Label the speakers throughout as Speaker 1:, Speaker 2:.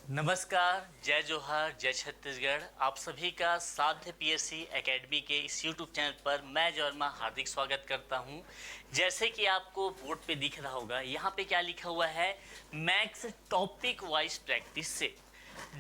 Speaker 1: नमस्कार, जय जोहार, जय छत्तीसगढ़। आप सभी का साध्य पीएससी एकेडमी के इस यूट्यूब चैनल पर मैं जय वर्मा हार्दिक स्वागत करता हूं। जैसे कि आपको बोर्ड पे दिख रहा होगा, यहाँ पे क्या लिखा हुआ है, मैथ्स टॉपिक वाइज प्रैक्टिस से।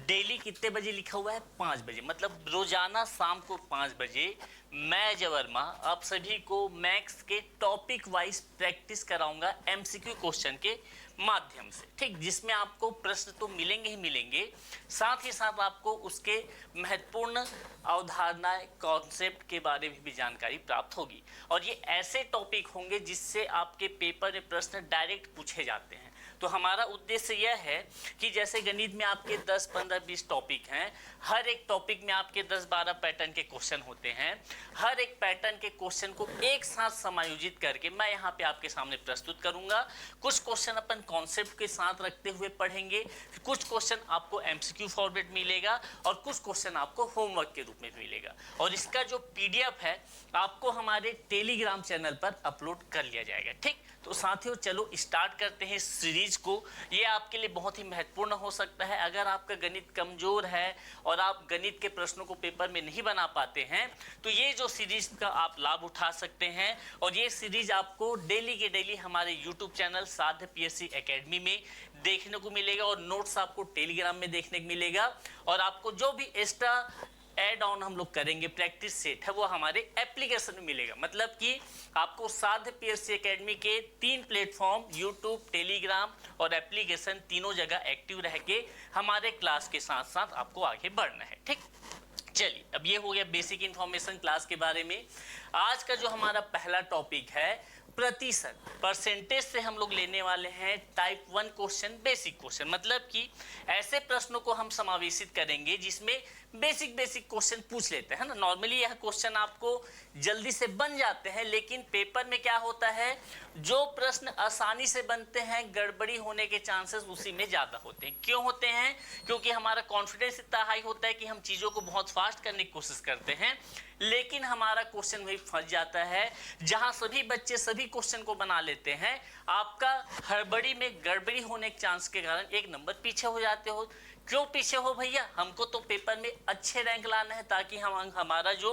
Speaker 1: डेली कितने बजे लिखा हुआ है, 5 बजे, मतलब रोजाना शाम को 5 बजे मैं जय वर्मा आप सभी को मैथ्स के टॉपिक वाइज प्रैक्टिस कराऊंगा एमसीक्यू क्वेश्चन के माध्यम से, ठीक, जिसमें आपको प्रश्न तो मिलेंगे ही मिलेंगे, साथ ही साथ आपको उसके महत्वपूर्ण अवधारणा कॉन्सेप्ट के बारे में भी जानकारी प्राप्त होगी। और ये ऐसे टॉपिक होंगे जिससे आपके पेपर में प्रश्न डायरेक्ट पूछे जाते हैं। तो हमारा उद्देश्य यह है कि जैसे गणित में आपके 10, 15, 20 टॉपिक हैं, हर एक टॉपिक में आपके 10, 12 पैटर्न के क्वेश्चन होते हैं। हर एक पैटर्न के क्वेश्चन को एक साथ समायोजित करके मैं यहाँ पे आपके सामने प्रस्तुत करूंगा। कुछ क्वेश्चन अपन कॉन्सेप्ट के साथ रखते हुए पढ़ेंगे, कुछ क्वेश्चन आपको एमसीक्यू फॉर्मेट मिलेगा और कुछ क्वेश्चन आपको होमवर्क के रूप में मिलेगा। और इसका जो पीडीएफ है आपको हमारे टेलीग्राम चैनल पर अपलोड कर लिया जाएगा, ठीक। तो साथियों, चलो स्टार्ट करते हैं इस सीरीज को। ये आपके लिए बहुत ही महत्वपूर्ण हो सकता है। अगर आपका गणित कमजोर है और आप गणित के प्रश्नों को पेपर में नहीं बना पाते हैं, तो ये जो सीरीज का आप लाभ उठा सकते हैं। और ये सीरीज आपको डेली के डेली हमारे यूट्यूब चैनल साध्य पीएससी एकेडमी में देखने को मिलेगा और नोट्स आपको टेलीग्राम में देखने को मिलेगा। और आपको जो भी एक्स्ट्रा एड ऑन हम लोग करेंगे, प्रैक्टिस सेट है, वो हमारे एप्लीकेशन में मिलेगा। मतलब कि आपको साध्य पीएससी एकेडमी के 3 प्लेटफॉर्म यूट्यूब, टेलीग्राम और एप्लीकेशन, तीनों जगह एक्टिव रह के हमारे क्लास के साथ साथ आपको आगे बढ़ना है, ठीक। चलिए, अब ये हो गया बेसिक इंफॉर्मेशन क्लास के बारे में। आज का जो हमारा पहला टॉपिक है प्रतिशत, परसेंटेज से हम लोग लेने वाले हैं टाइप 1 क्वेश्चन, बेसिक क्वेश्चन। मतलब कि ऐसे प्रश्नों को हम समावेशित करेंगे जिसमें बेसिक क्वेश्चन पूछ लेते हैं ना। नॉर्मली यह क्वेश्चन आपको जल्दी से बन जाते हैं, लेकिन पेपर में क्या होता है, जो प्रश्न आसानी से बनते हैं गड़बड़ी होने के चांसेस उसी में ज्यादा होते हैं। क्यों होते हैं? क्योंकि हमारा कॉन्फिडेंस इतना हाई होता है कि हम चीजों को बहुत फास्ट करने की कोशिश करते हैं, लेकिन हमारा क्वेश्चन वही फंस जाता है जहां सभी बच्चे सभी क्वेश्चन को बना लेते हैं। आपका हड़बड़ी में गड़बड़ी होने के चांस के कारण 1 नंबर पीछे हो जाते हो। क्यों पीछे हो भैया? हमको तो पेपर में अच्छे रैंक लाना है ताकि हमारा जो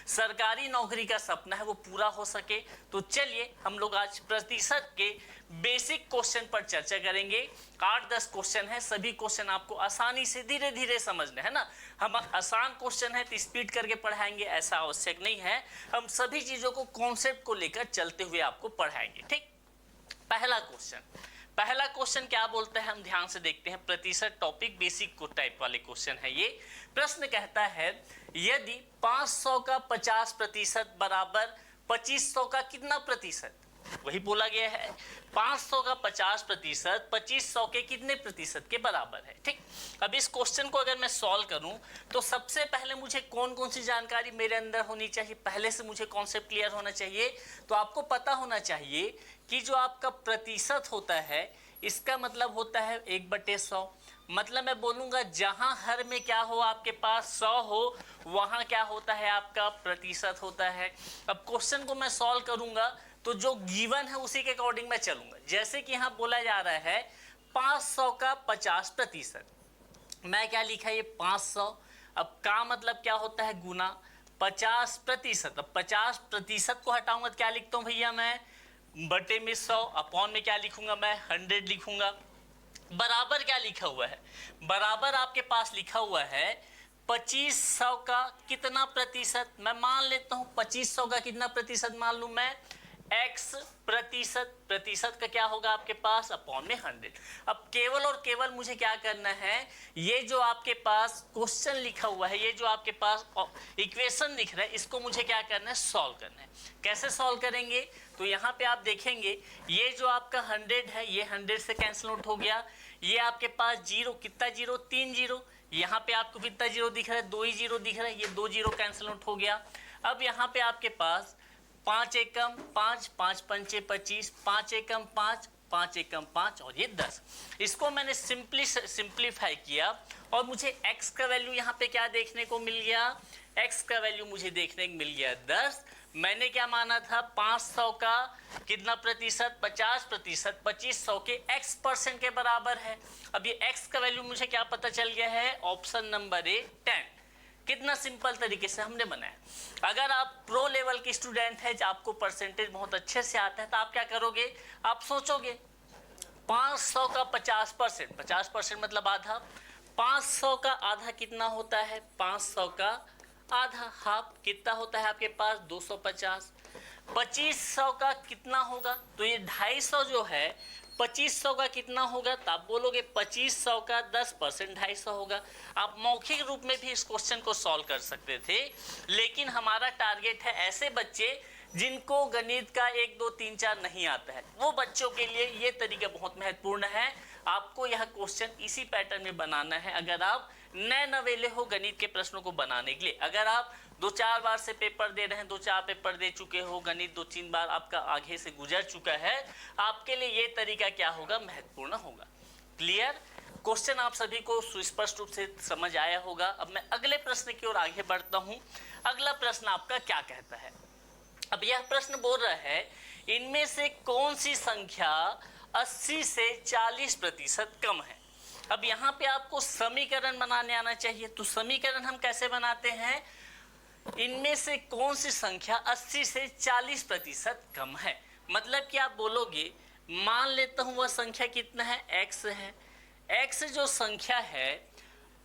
Speaker 1: सरकारी नौकरी का सपना है वो पूरा हो सके। तो चलिए हम लोग आज प्रतिशत के बेसिक क्वेश्चन पर चर्चा करेंगे। 8-10 क्वेश्चन है, सभी क्वेश्चन आपको आसानी से धीरे धीरे समझना है ना। हम आसान क्वेश्चन है तो स्पीड करके पढ़ाएंगे ऐसा आवश्यक नहीं है। हम सभी चीजों को कॉन्सेप्ट को लेकर चलते हुए आपको पढ़ाएंगे, ठीक। पहला क्वेश्चन क्या बोलता है, हम ध्यान से देखते हैं। प्रतिशत टॉपिक बेसिक को टाइप वाले क्वेश्चन है ये। प्रश्न कहता है यदि 500 का 50% बराबर 2500 का कितना प्रतिशत? वही बोला गया है, 500 का 50% 2500 के कितने प्रतिशत के बराबर है, ठीक। अब इस क्वेश्चन को अगर मैं सॉल्व करूं तो सबसे पहले मुझे कौन कौन सी जानकारी मेरे अंदर होनी चाहिए, पहले से मुझे कॉन्सेप्ट क्लियर होना चाहिए। तो आपको पता होना चाहिए कि जो आपका प्रतिशत होता है इसका मतलब होता है 1/100। मतलब मैं बोलूंगा जहां हर में क्या हो, आपके पास 100 हो, वहां क्या होता है, आपका प्रतिशत होता है। अब क्वेश्चन को मैं सॉल्व करूंगा तो जो गिवन है उसी के अकॉर्डिंग मैं चलूंगा। जैसे कि यहाँ बोला जा रहा है 500 का 50%, मैं क्या लिखा है, ये 500। अब का मतलब क्या होता है, गुना 50%। अब 50% को हटाऊंगा तो क्या लिखता हूँ भैया मैं, बटे में 100, अपॉन में क्या लिखूंगा मैं, 100 लिखूंगा। बराबर क्या लिखा हुआ है, बराबर आपके पास लिखा हुआ है 2500 का कितना प्रतिशत। मैं मान लेता हूं 2500 का कितना प्रतिशत मान लूं मैं, x प्रतिशत। प्रतिशत का क्या होगा आपके पास, अपॉन में 100। अब केवल और केवल मुझे क्या करना है, ये जो आपके पास क्वेश्चन लिखा हुआ है, ये जो आपके पास इक्वेशन दिख रहा है, इसको मुझे क्या करना है, सॉल्व करना है। कैसे सॉल्व करेंगे, तो यहाँ पे आप देखेंगे ये जो आपका 100 है, ये 100 से कैंसिल आउट हो गया। ये आपके पास जीरो, कितना जीरो, 3 जीरो। यहाँ पे आपको कितना जीरो दिख रहा है, 2 ही जीरो दिख रहा है, ये 2 जीरो कैंसिल आउट हो गया। अब यहाँ पे आपके पास 5 एकम 5, 5 पंचे 25, 5 एकम 5, 5 एकम 5 और ये 10। इसको मैंने सिंप्लीफाई किया और मुझे x का वैल्यू यहाँ पे क्या देखने को मिल गया, x का वैल्यू मुझे देखने को मिल गया 10। मैंने क्या माना था, 500 का कितना प्रतिशत, 50%, 2500 के x% के बराबर है। अब ये x का वैल्यू मुझे क्या पता चल गया है, ऑप्शन नंबर ए 10। कितना सिंपल तरीके से हमने बनाया। अगर आप प्रो लेवल के स्टूडेंट हैं, आपको परसेंटेज बहुत अच्छे से आता है, तो आप क्या करोगे, आप सोचोगे 500 का 50%, 50% मतलब आधा, 500 का आधा कितना होता है, 500 का आधा हाफ कितना होता है आपके पास, 250। 2500 का कितना होगा, तो ये 250 जो है 2500 का कितना होगा, तो आप बोलोगे 2500 का 10% 250 होगा। आप मौखिक रूप में भी इस क्वेश्चन को सॉल्व कर सकते थे, लेकिन हमारा टारगेट है ऐसे बच्चे जिनको गणित का 1 2 3 4 नहीं आता है, वो बच्चों के लिए ये तरीका बहुत महत्वपूर्ण है। आपको यह क्वेश्चन इसी पैटर्न में बनाना है अगर आप नए नवेले हो गणित के प्रश्नों को बनाने के लिए। अगर आप 2-4 बार से पेपर दे रहे हैं, 2-4 पेपर दे चुके हो, गणित 2-3 बार आपका आगे से गुजर चुका है, आपके लिए ये तरीका क्या होगा, महत्वपूर्ण होगा। क्लियर, क्वेश्चन आप सभी को सुस्पष्ट रूप से समझ आया होगा। अब मैं अगले प्रश्न की ओर आगे बढ़ता हूं। अगला प्रश्न आपका क्या कहता है, अब यह प्रश्न बोल रहा है इनमें से कौन सी संख्या 80 से 40% कम है। अब यहाँ पे आपको समीकरण बनाने आना चाहिए। तो समीकरण हम कैसे बनाते हैं, इनमें से कौन सी संख्या 80 से 40% कम है। मतलब कि आप बोलोगे, मान लेता हूं वह संख्या कितना है, x है। x जो संख्या है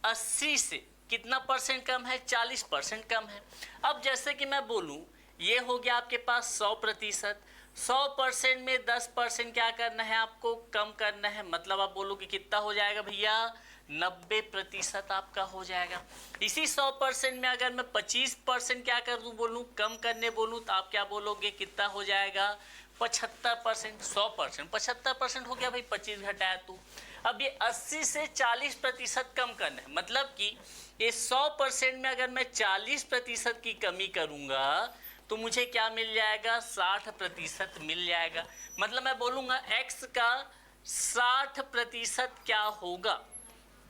Speaker 1: 80 से कितना परसेंट कम है, 40% कम है। अब जैसे कि मैं बोलूं, ये हो गया आपके पास 100%, 100% में 10% क्या करना है, आपको कम करना है। मतलब आप बोलोगे कितना हो जाएगा भैया, 90% आपका हो जाएगा। इसी 100% में अगर मैं 25% क्या कर दूं, बोलूं कम करने बोलूं, तो आप क्या बोलोगे, कितना हो जाएगा, 75%। 100% 75% हो गया भाई, 25 घटाया तो। अब ये 80 से 40% कम करना है, मतलब कि ये 100% में अगर मैं 40% की कमी करूंगा तो मुझे क्या मिल जाएगा, 60% मिल जाएगा। मतलब मैं बोलूंगा x का 60% क्या होगा।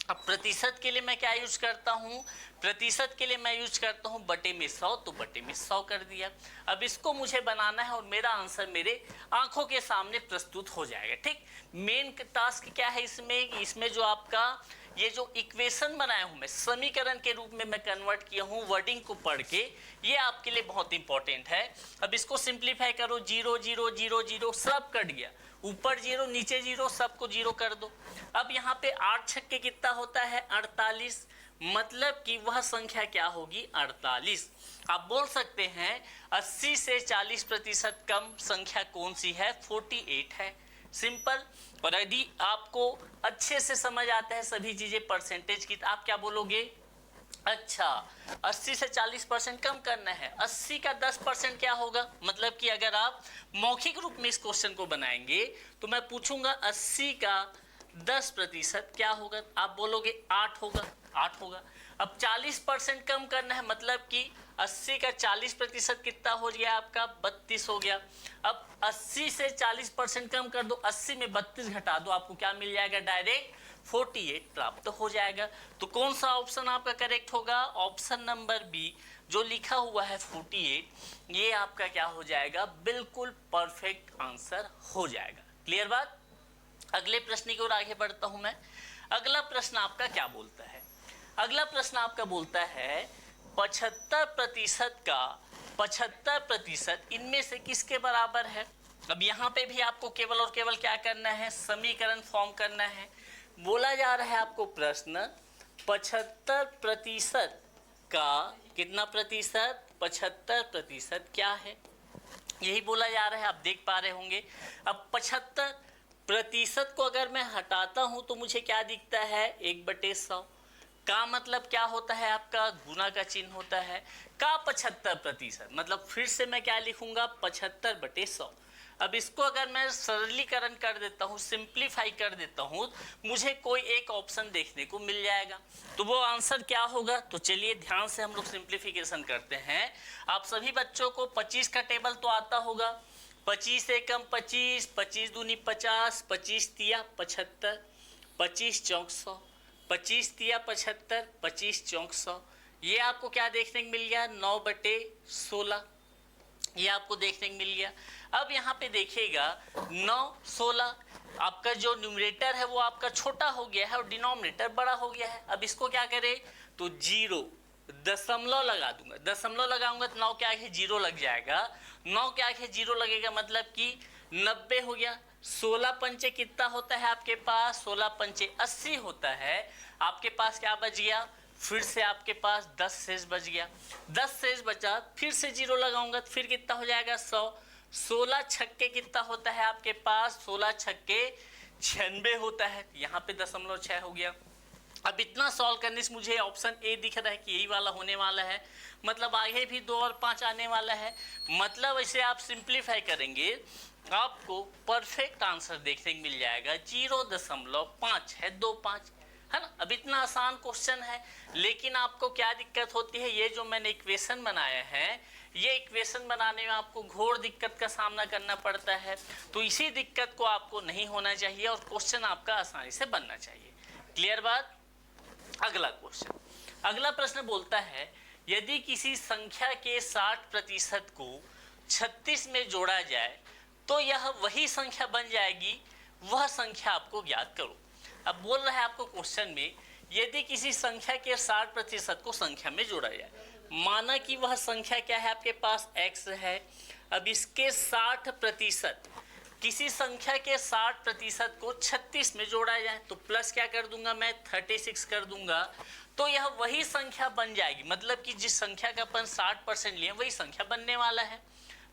Speaker 1: अब प्रतिशत के लिए मैं क्या यूज करता हूँ, प्रतिशत के लिए मैं यूज करता हूँ बटे में 100, तो बटे में 100 कर दिया। अब इसको मुझे बनाना है और मेरा आंसर मेरे आंखों के सामने प्रस्तुत हो जाएगा। ठीक, मेन टास्क क्या है इसमें जो आपका ये जो इक्वेशन बनाया हूं मैं, समीकरण के रूप में मैं कन्वर्ट किया हूं वर्डिंग को पढ़ के, ये आपके लिए बहुत इंपॉर्टेंट है। अब इसको सिंप्लीफाई करो, 0 0 0 0 सब कट गया, ऊपर 0 नीचे 0 सबको 0 कर दो। अब यहाँ पे 8 छक्के कितना होता है, 48। मतलब कि वह संख्या क्या होगी, 48। आप बोल सकते हैं 80 से 40% कम संख्या कौन सी है, 48 है। सिंपल। और यदि आपको अच्छे से समझ आता है सभी चीजें परसेंटेज की, तो आप क्या बोलोगे, अच्छा 80 से 40% कम करना है, 80 का 10% क्या होगा। मतलब कि अगर आप मौखिक रूप में इस क्वेश्चन को बनाएंगे तो मैं पूछूंगा 80 का 10% क्या होगा, आप बोलोगे 8 होगा, 8 होगा। अब 40% कम करना है, मतलब कि 80 का 40% कितना हो गया आपका, 32 हो गया। अब 80 से 40% कम कर दो, 80 में 32 घटा दो, आपको क्या मिल जाएगा, डायरेक्ट 48 प्राप्त हो जाएगा। तो कौन सा ऑप्शन आपका करेक्ट होगा, ऑप्शन नंबर बी जो लिखा हुआ है 48, ये आपका क्या हो जाएगा, बिल्कुल परफेक्ट आंसर हो जाएगा। क्लियर बात। अगले प्रश्न की ओर आगे बढ़ता हूं मैं। अगला प्रश्न आपका क्या बोलता है, अगला प्रश्न आपका बोलता है 75% का 75% इनमें से किसके बराबर है। अब यहाँ पे भी आपको केवल और केवल क्या करना है, समीकरण फॉर्म करना है। बोला जा रहा है आपको प्रश्न 75% का कितना प्रतिशत, 75% क्या है, यही बोला जा रहा है। आप देख पा रहे होंगे। अब 75% को अगर मैं हटाता हूं तो मुझे क्या दिखता है, 1/100 का मतलब क्या होता है, आपका गुना का चिन्ह होता है। का 75% मतलब फिर से मैं क्या लिखूंगा, 75/100। अब इसको अगर मैं सरलीकरण कर देता हूँ, सिंप्लीफाई कर देता हूँ, मुझे कोई एक ऑप्शन देखने को मिल जाएगा। तो वो आंसर क्या होगा, तो चलिए ध्यान से हम लोग सिंप्लीफिकेशन करते हैं। आप सभी बच्चों को 25 का टेबल तो आता होगा, 25 एकम 25, 25 दूनी 50, 25 तिया 75, 25 चौक 100, 25 तिया 75, 25 चौक 100। ये आपको क्या देखने को मिल गया, 9/16। ये आपको देखने को मिल गया। अब यहाँ पे देखिएगा 9, 16, आपका जो न्यूमरेटर है वो आपका छोटा हो गया है और डिनोमिनेटर बड़ा हो गया है। अब इसको क्या करें, तो 0 दशमलव लगा दूंगा, दशमलव लगाऊंगा तो 9 के आगे 0 लग जाएगा, 9 के आगे 0 लगेगा मतलब कि 90 हो गया। 16 पंचे कितना होता है आपके पास, 16 पंचे 80 होता है। आपके पास क्या बच गया, फिर से आपके पास 10 शेष बच गया, 10 शेष बचा, फिर से 0 लगाऊंगा तो फिर कितना हो जाएगा 100। 16 छक्के कितना होता है आपके पास, 16 छक्के 96 होता है, यहाँ पे 0.6 हो गया। अब इतना सॉल्व करने से मुझे ऑप्शन ए दिख रहा है कि यही वाला होने वाला है, मतलब आगे भी 2 और 5 आने वाला है। मतलब इसे आप सिंप्लीफाई करेंगे आपको परफेक्ट आंसर देखने को मिल जाएगा 0.5 है, 25 है ना। अब इतना आसान क्वेश्चन है, लेकिन आपको क्या दिक्कत होती है, ये जो मैंने इक्वेशन बनाया है, ये इक्वेशन बनाने में आपको घोर दिक्कत का सामना करना पड़ता है। तो इसी दिक्कत को आपको नहीं होना चाहिए और क्वेश्चन आपका आसानी से बनना चाहिए। क्लियर बात। अगला क्वेश्चन, अगला प्रश्न बोलता है यदि किसी संख्या के 60% को 36 में जोड़ा जाए तो यह वही संख्या बन जाएगी, वह संख्या आपको ज्ञात करो। अब बोल रहा है आपको क्वेश्चन में, यदि किसी संख्या के 60% को संख्या में जोड़ा जाए, माना कि वह संख्या क्या है आपके पास x है। अब इसके 60%, किसी संख्या के 60% को 36 में जोड़ा जाए तो प्लस क्या कर दूंगा मैं, 36 कर दूंगा, तो यह वही संख्या बन जाएगी। मतलब कि जिस संख्या का अपन 60% लिए वही संख्या बनने वाला है,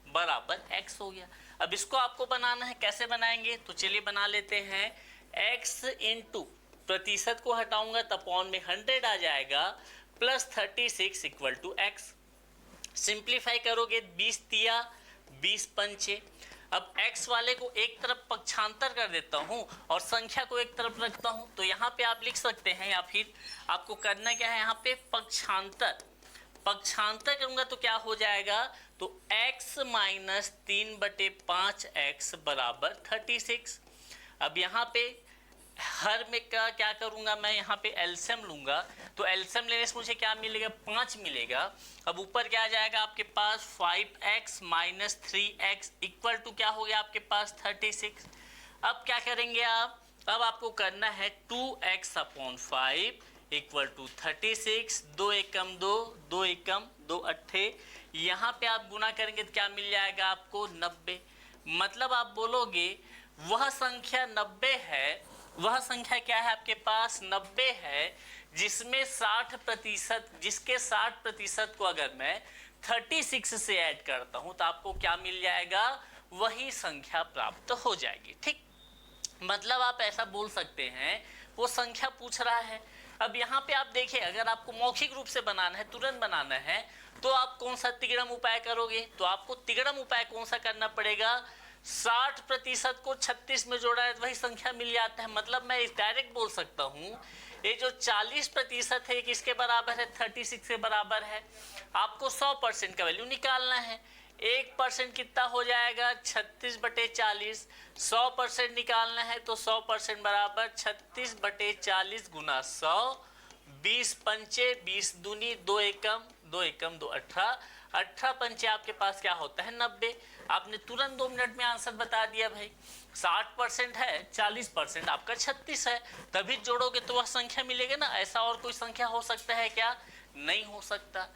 Speaker 1: बराबर x हो गया। अब इसको आपको बनाना है, कैसे बनाएंगे, तो चलिए बना लेते हैं। x इंटू प्रतिशत को हटाऊंगा तो अपॉन में 100 आ जाएगा, plus 36 equal to x। Simplify करोगे 20 तिया 20 पंचे। अब x वाले को एक तरफ पक्षांतर कर देता हूं और संख्या को एक तरफ रखता हूं, तो यहाँ पे आप लिख सकते हैं, या फिर आपको करना क्या है, यहाँ पे पक्षांतर, पक्षांतर करूंगा तो क्या हो जाएगा, तो x माइनस 3/5x बराबर 36। अब यहाँ पे हर में का क्या करूंगा मैं, यहाँ पे एलसीएम लूंगा, तो एलसीएम लेने से मुझे क्या मिलेगा, 5 मिलेगा। अब ऊपर क्या आ जाएगा आपके पास, 5x minus 3x equal to क्या हो गया आपके पास 36। अब क्या करेंगे आप, अब आपको करना है 2x अपॉन 5 इक्वल टू 36, 2 एकम 2, 2 एकम 2 अट्ठे, यहाँ पे आप गुना करेंगे तो क्या मिल जाएगा आपको 90। मतलब आप बोलोगे वह संख्या 90 है, वह संख्या क्या है आपके पास 90 है, जिसमें 60%, जिसके 60% को अगर मैं 36 से ऐड करता हूं तो आपको क्या मिल जाएगा, वही संख्या प्राप्त हो जाएगी। ठीक, मतलब आप ऐसा बोल सकते हैं वो संख्या पूछ रहा है। अब यहाँ पे आप देखिए, अगर आपको मौखिक रूप से बनाना है, तुरंत बनाना है, तो आप कौन सा तिगड़म उपाय करोगे, तो आपको तिगड़म उपाय कौन सा करना पड़ेगा, 60% को 36 में जोड़ा है तो वही संख्या मिल जाता है। मतलब मैं डायरेक्ट बोल सकता हूँ ये जो 40% है किसके बराबर है, 36 के बराबर है। आपको 100% का वैल्यू निकालना है, 1% कितना हो जाएगा, 36/40। 100% निकालना है तो 100% बराबर 36/40 गुना 100, 20 पंचे 20 दूनी 2 एकम 2 एकम 2 18, 18 पंचे आपके पास क्या होता है 90। आपने तुरंत 2 मिनट में आंसर बता दिया भाई। 60% है, 40% आपका 36 है, तभी जोड़ोगे तो वह संख्या मिलेगी ना। ऐसा और कोई संख्या हो सकता है क्या, नहीं हो सकता।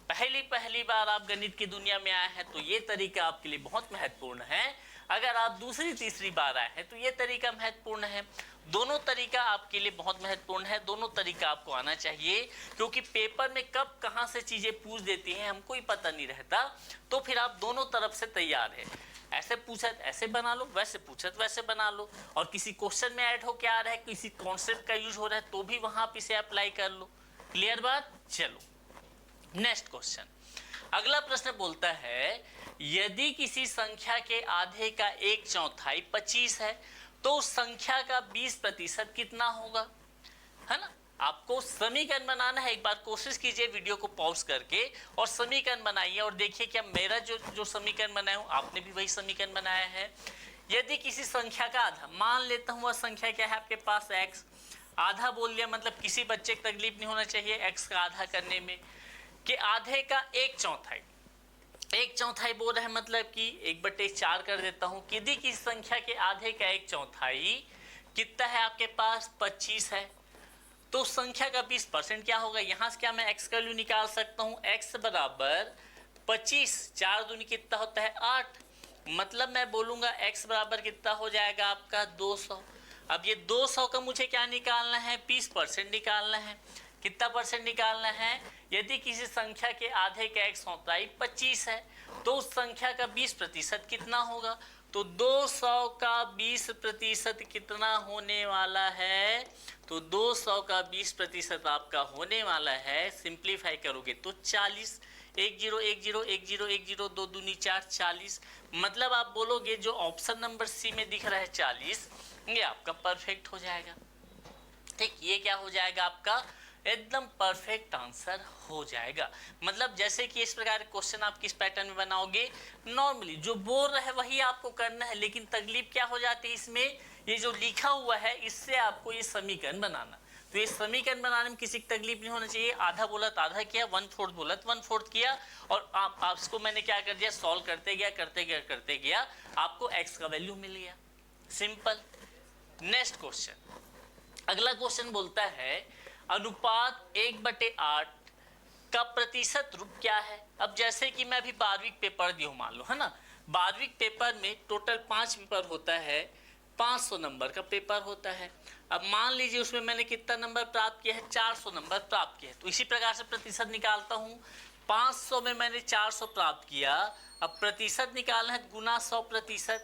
Speaker 1: पहली बार आप गणित की दुनिया में आए हैं तो ये तरीका आपके लिए बहुत महत्वपूर्ण है। अगर आप दूसरी तीसरी बार आए हैं तो ये तरीका महत्वपूर्ण है। दोनों तरीका आपके लिए बहुत महत्वपूर्ण है, दोनों तरीका आपको आना चाहिए, क्योंकि पेपर में कब कहाँ से चीजें पूछ देती हैं हमको ही पता नहीं रहता। तो फिर आप दोनों तरफ से तैयार है, ऐसे पूछत ऐसे बना लो, वैसे पूछत वैसे बना लो, और किसी क्वेश्चन में ऐड होके आ रहा है, किसी कॉन्सेप्ट का यूज हो रहा है तो भी वहां आप इसे अप्लाई कर लो। क्लियर बात। चलो नेक्स्ट क्वेश्चन, अगला प्रश्न बोलता है यदि किसी संख्या के आधे का 1/4 25 है तो उस संख्या का 20% कितना होगा, है ना। आपको समीकरण बनाना है। एक बार कोशिश कीजिए वीडियो को पॉज करके और समीकरण बनाइए और देखिए क्या मेरा जो समीकरण बनाया हूं आपने भी वही समीकरण बनाया है। यदि किसी संख्या का आधा, मान लेता हूं वह संख्या क्या है आपके पास x, आधा बोल दिया, मतलब किसी बच्चे को तकलीफ नहीं होना चाहिए x का आधा करने में, कि आधे का 1/4, एक चौथाई बोल रहा है, मतलब कि 1/4 कर देता हूं। यदि किसी संख्या के आधे का एक चौथाई कितना है आपके पास, 25 है, तो संख्या का 20% क्या होगा। यहां से क्या मैं x का वैल्यू निकाल सकता हूं, x बराबर 25, 4 दूनी कितना होता है 8, मतलब मैं बोलूंगा x बराबर कितना हो जाएगा आपका 200। अब ये 200 का मुझे क्या निकालना है, 20% निकालना है। कितना परसेंट निकालना है, यदि किसी संख्या के आधे का एक चौथाई 25 है तो उस संख्या का 20% कितना होगा, तो 200 का 20% कितना होने वाला है, तो 200 का 20% आपका होने वाला है, सिंप्लीफाई करोगे तो 40, 1 0 1 0 1 0 1 0 2 दूनी 4, 40। मतलब आप बोलोगे जो ऑप्शन नंबर सी में दिख रहा है 40, ये आपका परफेक्ट हो जाएगा। ठीक, ये क्या हो जाएगा आपका एकदम परफेक्ट आंसर हो जाएगा। मतलब जैसे कि इस प्रकार क्वेश्चन आप किस पैटर्न में बनाओगे, नॉर्मली जो बोल रहा है वही आपको करना है, लेकिन तकलीफ क्या हो जाती है इसमें, ये जो लिखा हुआ है इससे आपको ये समीकरण बनाना। तो ये समीकरण बनाने में किसी की तकलीफ नहीं होना चाहिए। आधा बोला तो आधा किया, 1/4 बोला तो 1/4 किया, और आप इसको मैंने क्या कर दिया, सॉल्व करते गया करते गया आपको x का वैल्यू मिल गया, सिंपल। नेक्स्ट क्वेश्चन, अगला क्वेश्चन बोलता है अनुपात 1/8 का प्रतिशत रूप क्या है। अब जैसे कि मैं अभी 12वीं पेपर दी हूँ, मान लो, है ना, 12वीं पेपर में टोटल 5 पेपर होता है, 500 नंबर का पेपर होता है। अब मान लीजिए उसमें मैंने कितना नंबर प्राप्त किया है, 400 नंबर प्राप्त किया है, तो इसी प्रकार से प्रतिशत निकालता हूँ। 500 में मैंने 400 प्राप्त किया, अब प्रतिशत निकालना है गुना 100%,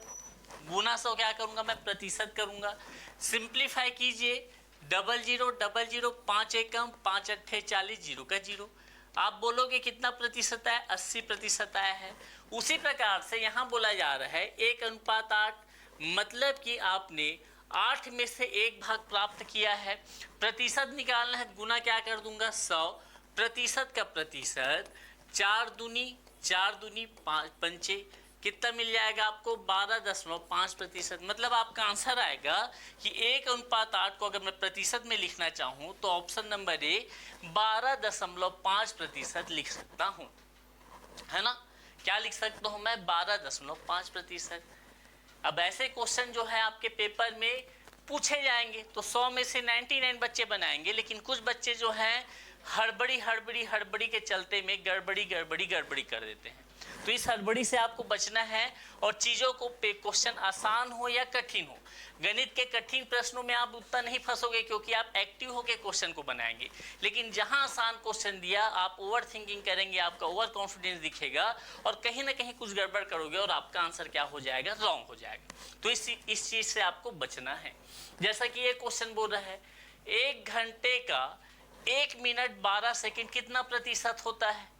Speaker 1: गुना 100 क्या करूँगा मैं, प्रतिशत करूँगा। सिंप्लीफाई कीजिए, 0 0 0 0 5 एकम 5 अट्ठे 40, 0 का 0। आप बोलोगे कितना प्रतिशत आया, 80% आया है। उसी प्रकार से यहाँ बोला जा रहा है 1:8, मतलब कि आपने 8 में से 1 भाग प्राप्त किया है। प्रतिशत निकालना है, गुना क्या कर दूंगा 100, प्रतिशत का प्रतिशत 4 दूनी 5 पंचे, कितना मिल जाएगा आपको 12.5%। मतलब आपका आंसर आएगा कि 1:8 को अगर मैं प्रतिशत में लिखना चाहूँ तो ऑप्शन नंबर ए 12.5% लिख सकता हूँ, है ना। क्या लिख सकता हूँ मैं, 12.5%। अब ऐसे क्वेश्चन जो है आपके पेपर में पूछे जाएंगे तो 100 में से 99 बच्चे बनाएंगे, लेकिन कुछ बच्चे जो हैं हड़बड़ी के चलते में गड़बड़ी कर देते हैं। तो इस हड़बड़ी से आपको बचना है, और चीज़ों को क्वेश्चन आसान हो या कठिन हो, गणित के कठिन प्रश्नों में आप उतना नहीं फंसोगे क्योंकि आप एक्टिव होकर क्वेश्चन को बनाएंगे। लेकिन जहां आसान क्वेश्चन दिया आप ओवर थिंकिंग करेंगे, आपका ओवर कॉन्फिडेंस दिखेगा, और कहीं ना कहीं कुछ गड़बड़ करोगे और आपका आंसर क्या हो जाएगा, रॉन्ग हो जाएगा। तो इस चीज़ से आपको बचना है। जैसा कि ये क्वेश्चन बोल रहा है 1 घंटे का 1 मिनट 12 सेकेंड कितना प्रतिशत होता है।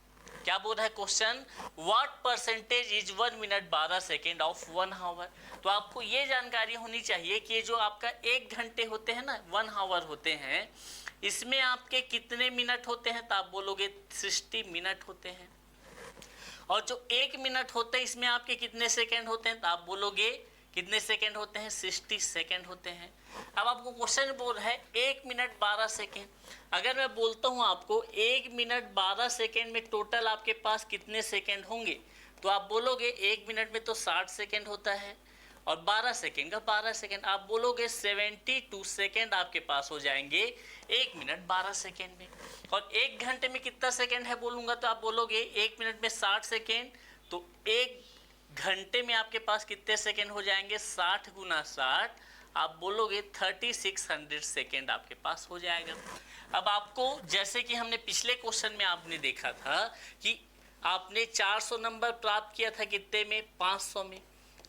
Speaker 1: क्या बोल रहा है question, what percentage is 1 minute 12 second of 1 hour. तो आपको ये जानकारी होनी चाहिए कि जो आपका 1 घंटे होते हैं ना, 1 आवर होते हैं, इसमें आपके कितने मिनट होते हैं, तो आप बोलोगे 60 मिनट होते हैं। और जो 1 मिनट होते हैं इसमें आपके कितने सेकेंड होते हैं, तो आप बोलोगे कितने सेकेंड होते हैं, 60 सेकेंड होते हैं। अब आपको क्वेश्चन बोल रहा है 1 मिनट 12 सेकेंड। अगर मैं बोलता हूं आपको 1 मिनट 12 सेकेंड में टोटल आपके पास कितने सेकेंड होंगे, तो आप बोलोगे 1 मिनट में तो 60 सेकेंड होता है, और 12 सेकेंड का 12 सेकेंड, आप बोलोगे 72 सेकेंड आपके पास हो जाएंगे 1 मिनट 12 सेकेंड में। और 1 घंटे में कितना सेकेंड है बोलूँगा, तो आप बोलोगे 1 मिनट में 60 सेकेंड, तो 1 घंटे में आपके पास कितने सेकेंड हो जाएंगे, 60 गुना 60, आप बोलोगे 3600 सेकेंड आपके पास हो जाएगा। अब आपको जैसे कि हमने पिछले क्वेश्चन में आपने देखा था कि आपने 400 नंबर प्राप्त किया था कितने में, 500 में।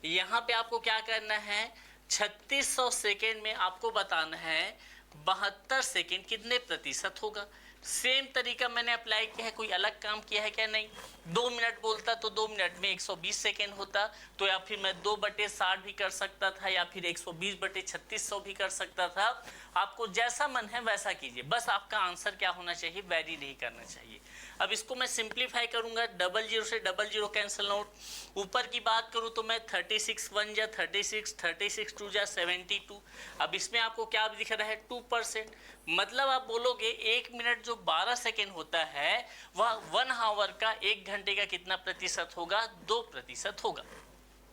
Speaker 1: यहाँ पे आपको क्या करना है, 3600 सेकेंड में आपको बताना है 72 सेकेंड कितने प्रतिशत होगा। सेम तरीका मैंने अप्लाई किया है, कोई अलग काम किया है क्या, नहीं। 2 मिनट बोलता तो 2 मिनट में 120 सेकेंड होता, तो या फिर मैं 2/60 भी कर सकता था, या फिर 120/3600 भी कर सकता था। आपको जैसा मन है वैसा कीजिए, बस आपका आंसर क्या होना चाहिए, वेरी नहीं करना चाहिए। अब इसको मैं सिंप्लीफाई करूंगा, 00 से 00 कैंसिल आउट। ऊपर की बात करूं तो मैं 36 1 जा 36, 36 2 जा 72। अब इसमें आपको क्या दिख रहा है, 2%। मतलब आप बोलोगे 1 मिनट जो 12 सेकेंड होता है वह 1 आवर का 1 घंटे का कितना प्रतिशत होगा? 2% होगा।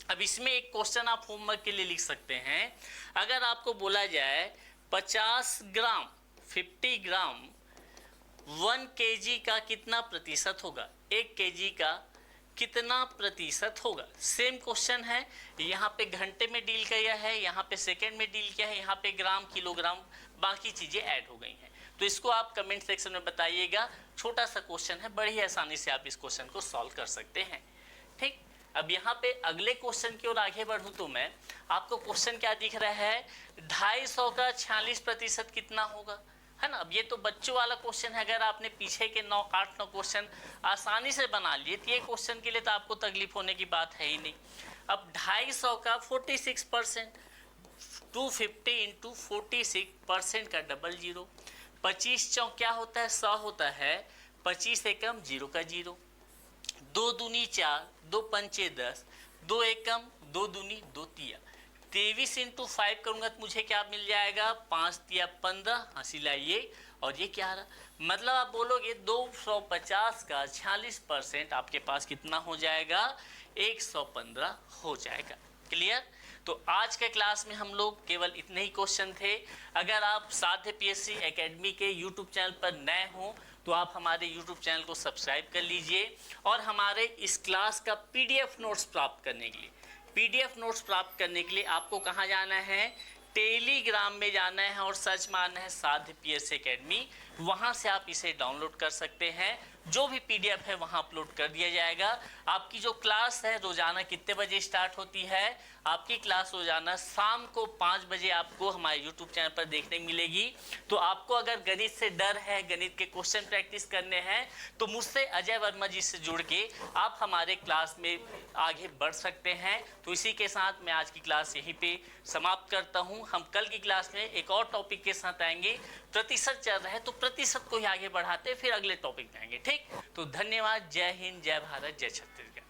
Speaker 1: अब इसमें एक क्वेश्चन आप होमवर्क के लिए लिख सकते हैं। अगर आपको बोला जाए 50 ग्राम 50 ग्राम 1 kg का कितना प्रतिशत होगा, 1 kg का कितना प्रतिशत होगा? सेम क्वेश्चन है, यहाँ पे घंटे में डील किया है, यहाँ पे सेकंड में डील किया है, यहाँ पे ग्राम किलोग्राम बाकी चीजें ऐड हो गई हैं। तो इसको आप कमेंट सेक्शन में बताइएगा। छोटा सा क्वेश्चन है, बड़ी आसानी से आप इस क्वेश्चन को सॉल्व कर सकते हैं। ठीक, अब यहाँ पे अगले क्वेश्चन की ओर आगे बढ़ूं तो मैं आपको क्वेश्चन क्या दिख रहा है, 250 का 46% कितना होगा, है ना। अब ये तो बच्चों वाला क्वेश्चन है, अगर आपने पीछे के 9 क्वेश्चन आसानी से बना लिए तो ये क्वेश्चन के लिए तो आपको तकलीफ होने की बात है ही नहीं। अब 250 का 46%, 250 इंटू 46% का डबल जीरो, 25 चौक क्या होता है, 100 होता है, 25 एकम 0 का 0, 2 दूनी 4, 2 पंचे 10, 2 एकम 2 दूनी 2 तिया, 23 इंटू 5 करूंगा तो मुझे क्या मिल जाएगा, 5 तिया 15, हंसी लाइए। और ये क्या रहा, मतलब आप बोलोगे 250 का 46% आपके पास कितना हो जाएगा, 115 हो जाएगा। क्लियर। तो आज के क्लास में हम लोग केवल इतने ही क्वेश्चन थे। अगर आप साध्य पीएससी एकेडमी के यूट्यूब चैनल पर नए हो तो आप हमारे यूट्यूब चैनल को सब्सक्राइब कर लीजिए, और हमारे इस क्लास का पीडीएफ नोट्स प्राप्त करने के लिए आपको कहाँ जाना है, टेलीग्राम में जाना है और सर्च मारना है साध्य पीएससी एकेडमी। वहाँ से आप इसे डाउनलोड कर सकते हैं, जो भी पीडीएफ है वहाँ अपलोड कर दिया जाएगा। आपकी जो क्लास है रोजाना कितने बजे स्टार्ट होती है, आपकी क्लास रोजाना शाम को 5 बजे आपको हमारे यूट्यूब चैनल पर देखने मिलेगी। तो आपको अगर गणित से डर है, गणित के क्वेश्चन प्रैक्टिस करने हैं, तो मुझसे अजय वर्मा जी से जुड़ के आप हमारे क्लास में आगे बढ़ सकते हैं। तो इसी के साथ मैं आज की क्लास यहीं पे समाप्त करता हूँ। हम कल की क्लास में एक और टॉपिक के साथ आएंगे। प्रतिशत चल रहा है तो प्रतिशत को ही आगे बढ़ाते फिर अगले टॉपिक में आएंगे। ठीक, तो धन्यवाद। जय हिंद, जय भारत, जय छत्तीसगढ़।